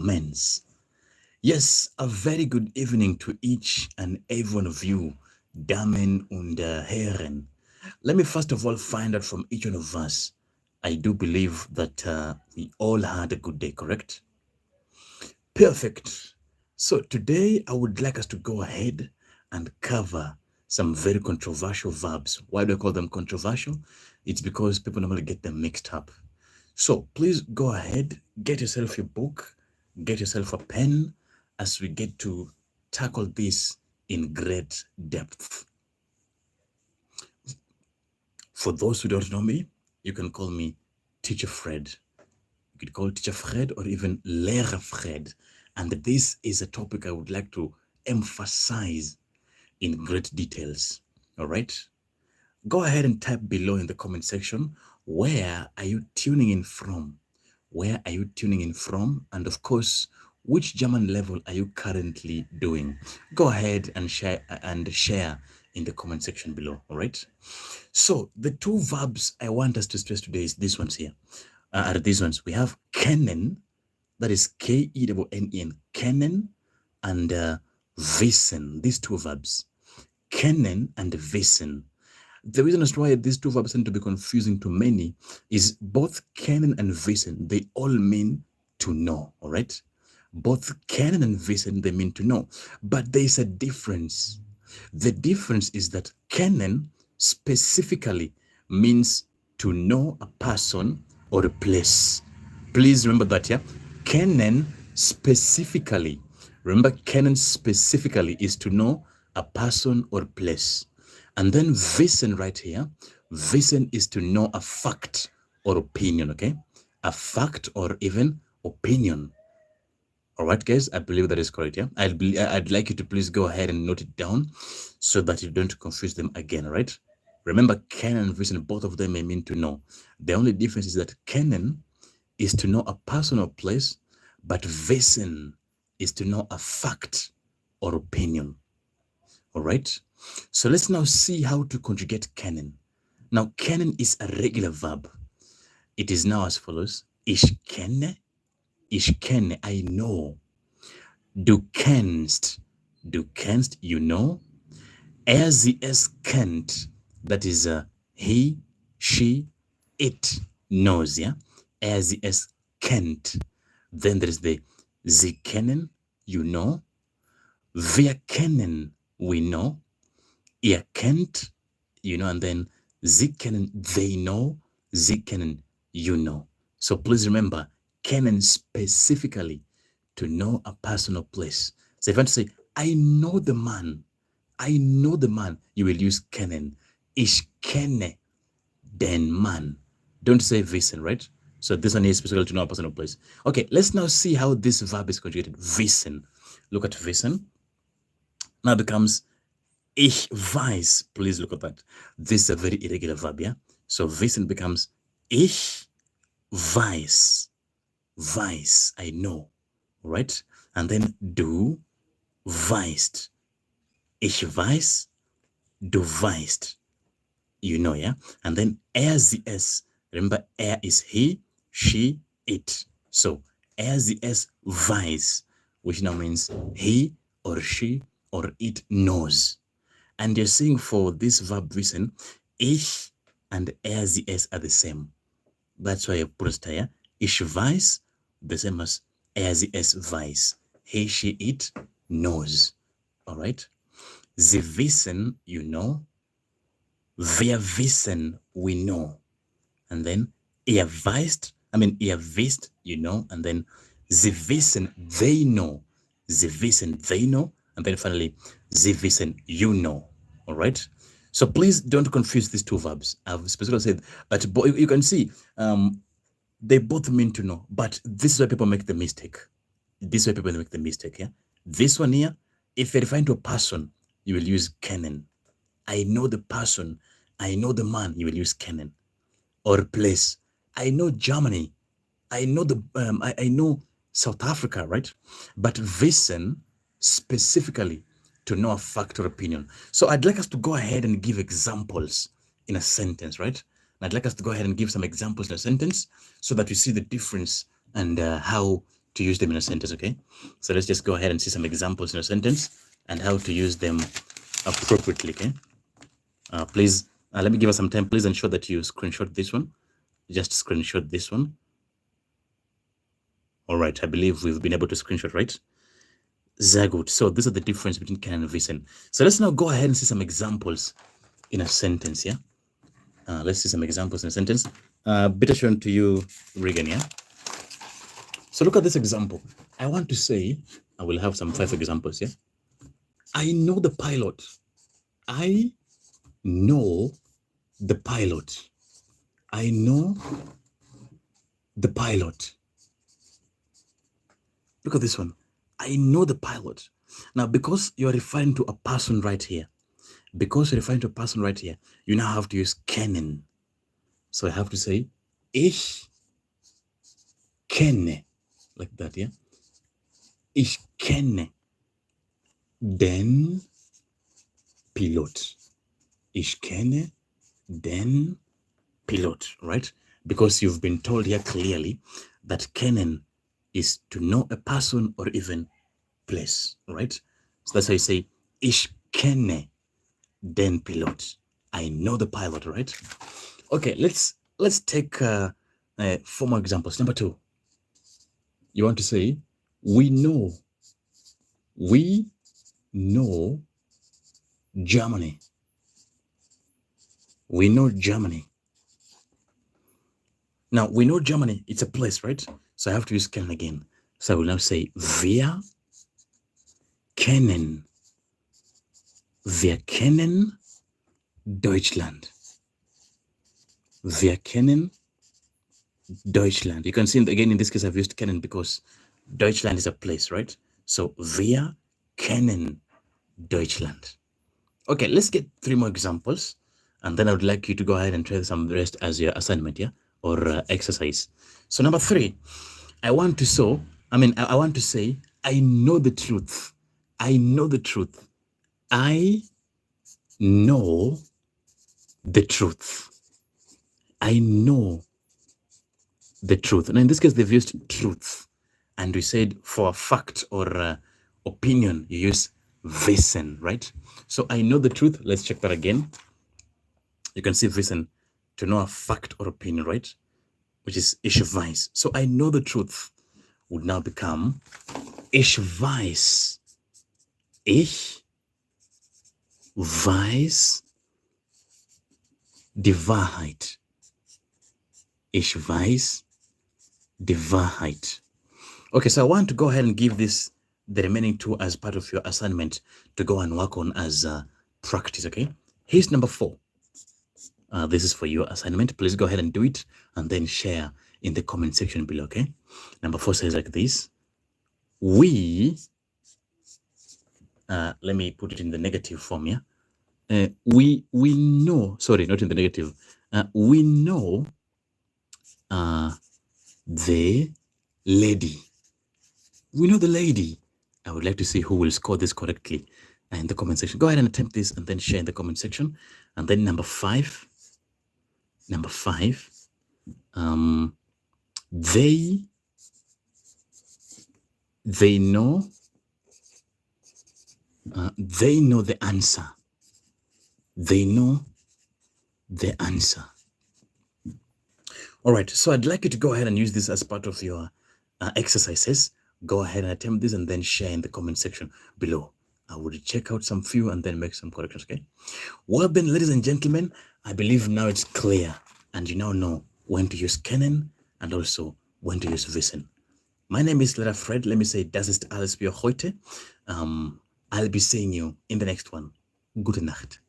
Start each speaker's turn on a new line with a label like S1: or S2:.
S1: commence. Yes, a very good evening to each and every one of you, Damen und Herren. Let me first of all find out from each one of us. I do believe that we all had a good day, correct? Perfect. So today I would like us to go ahead and cover some very controversial verbs. Why do I call them controversial? It's because people normally get them mixed up. So please go ahead, get yourself a book, get yourself a pen as we get to tackle this in great depth. For those who don't know me, you can call me Teacher Fred. You could call Teacher Fred or even Lehrer Fred. And this is a topic I would like to emphasize in great details. All right? Go ahead and type below in the comment section, where are you tuning in from? Where are you tuning in from? And of course, which German level are you currently doing? Go ahead and share in the comment section below. All right. So the two verbs I want us to stress today is these ones here. Are these ones? We have kennen, that is Kennen, kennen, and wissen. These two verbs, kennen and wissen. The reason as to why these two verbs tend to be confusing to many is both kennen and wissen, they all mean to know, all right? Both kennen and wissen, they mean to know. But there is a difference. The difference is that kennen specifically means to know a person or a place. Please remember that, yeah? Kennen specifically, remember kennen specifically is to know a person or place. And then wissen right here, wissen is to know a fact or opinion, okay? A fact or even opinion. All right, guys, I believe that is correct, yeah? I'd like you to please go ahead and note it down so that you don't confuse them again, all right? Remember, kennen and wissen, both of them may mean to know. The only difference is that kennen is to know a person or place, but wissen is to know a fact or opinion. All right. So let's now see how to conjugate kennen. Now, kennen is a regular verb. It is now as follows. Ich kenne, I know. Du kennst, you know. Sie, es kennt, that is he, she, it knows, yeah. Sie, es kennt. Then there is the sie kennen, you know. Wir kennen, we know. Ihr kennt, you know, and then sie kennen, they know, sie kennen, you know. So please remember, kennen specifically to know a person or place. So if I want to say, I know the man, you will use kennen. Ich kenne den Mann. Don't say wissen, right? So this one is specifically to know a person or place. Okay, let's now see how this verb is conjugated. Wissen. Look at wissen. Now becomes ich weiß. Please look at that. This is a very irregular verb, yeah? So wissen becomes ich weiß. Weiß, I know, right? And then du weißt. Ich weiß, du weißt. You know, yeah? And then sie, es. Remember, is he, she, it. So sie, es weiß, which now means he or she or it knows. And you're seeing for this verb wissen, ich and sie, es are the same. That's why I put it here. Ich weiß, the same as sie, es weiß. He, she, it knows. All right? Sie wissen, you know. Wir wissen, we know. And then ihr wisst, you know. And then sie wissen, they know. Sie wissen, they know. And then finally, sie wissen, you know. All right. So please don't confuse these two verbs. I've specifically said that you can see they both mean to know, but this is where people make the mistake. Yeah. This one here, if you're referring to a person, you will use kennen. I know the person, I know the man, you will use kennen. Or place. I know Germany. I know I know South Africa, right? But wissen specifically to know a fact or opinion. So I'd like us to go ahead and give examples in a sentence, right? And I'd like us to go ahead and give some examples in a sentence so that you see the difference and how to use them in a sentence, okay? So let's just go ahead and see some examples in a sentence and how to use them appropriately, okay? Please, let me give us some time. Please ensure that you screenshot this one. Just screenshot this one. All right, I believe we've been able to screenshot, right? Sehr gut. So these are the difference between kennen and wissen. So let's now go ahead and see some examples in a sentence, yeah? Let's see some examples in a sentence. Bitte schön to you, Regan, yeah? So look at this example. I want to say, I will have some 5 examples, yeah? I know the pilot. I know the pilot. I know the pilot. Look at this one. I know the pilot. Now, because you're referring to a person right here, you now have to use kennen. So I have to say, ich kenne. Like that, yeah? Ich kenne den Pilot. Ich kenne den Pilot, right? Because you've been told here clearly that kennen is to know a person or even place, right? So that's how you say, ich kenne den Pilot. I know the pilot, right? Okay, let's take 4 more examples. Number 2, you want to say, we know Germany. We know Germany. Now, we know Germany, it's a place, right? So I have to use kennen again. So I will now say, wir kennen Deutschland. Wir kennen Deutschland. You can see again, in this case, I've used kennen because Deutschland is a place, right? So wir kennen Deutschland. Okay, let's get 3 more examples. And then I would like you to go ahead and try some rest as your assignment, yeah? Or exercise. So number 3, I want to say, I know the truth. I know the truth. I know the truth. I know the truth. And in this case, they've used truth. And we said for a fact or opinion, you use wissen, right? So I know the truth. Let's check that again. You can see wissen, to know a fact or opinion, right? Which is ich weiß. So I know the truth would now become ich weiß. Ich weiß die Wahrheit. Ich weiß die Wahrheit. Okay, so I want to go ahead and give the remaining 2 as part of your assignment to go and work on as practice, okay? Here's number 4. This is for your assignment. Please go ahead and do it and then share in the comment section below, okay? Number 4 says like this. We, let me put it in the negative form, yeah? We know, sorry, not in the negative. We know the lady. We know the lady. I would like to see who will score this correctly in the comment section. Go ahead and attempt this and then share in the comment section. And then number 5, they know the answer. They know the answer. All right, so I'd like you to go ahead and use this as part of your exercises. Go ahead and attempt this and then share in the comment section below. I would check out some few and then make some corrections, okay? Well then, ladies and gentlemen, I believe now it's clear and you now know when to use kennen and also when to use wissen. My name is Lehrer Fred. Let me say, das ist alles für heute. I'll be seeing you in the next one. Gute Nacht.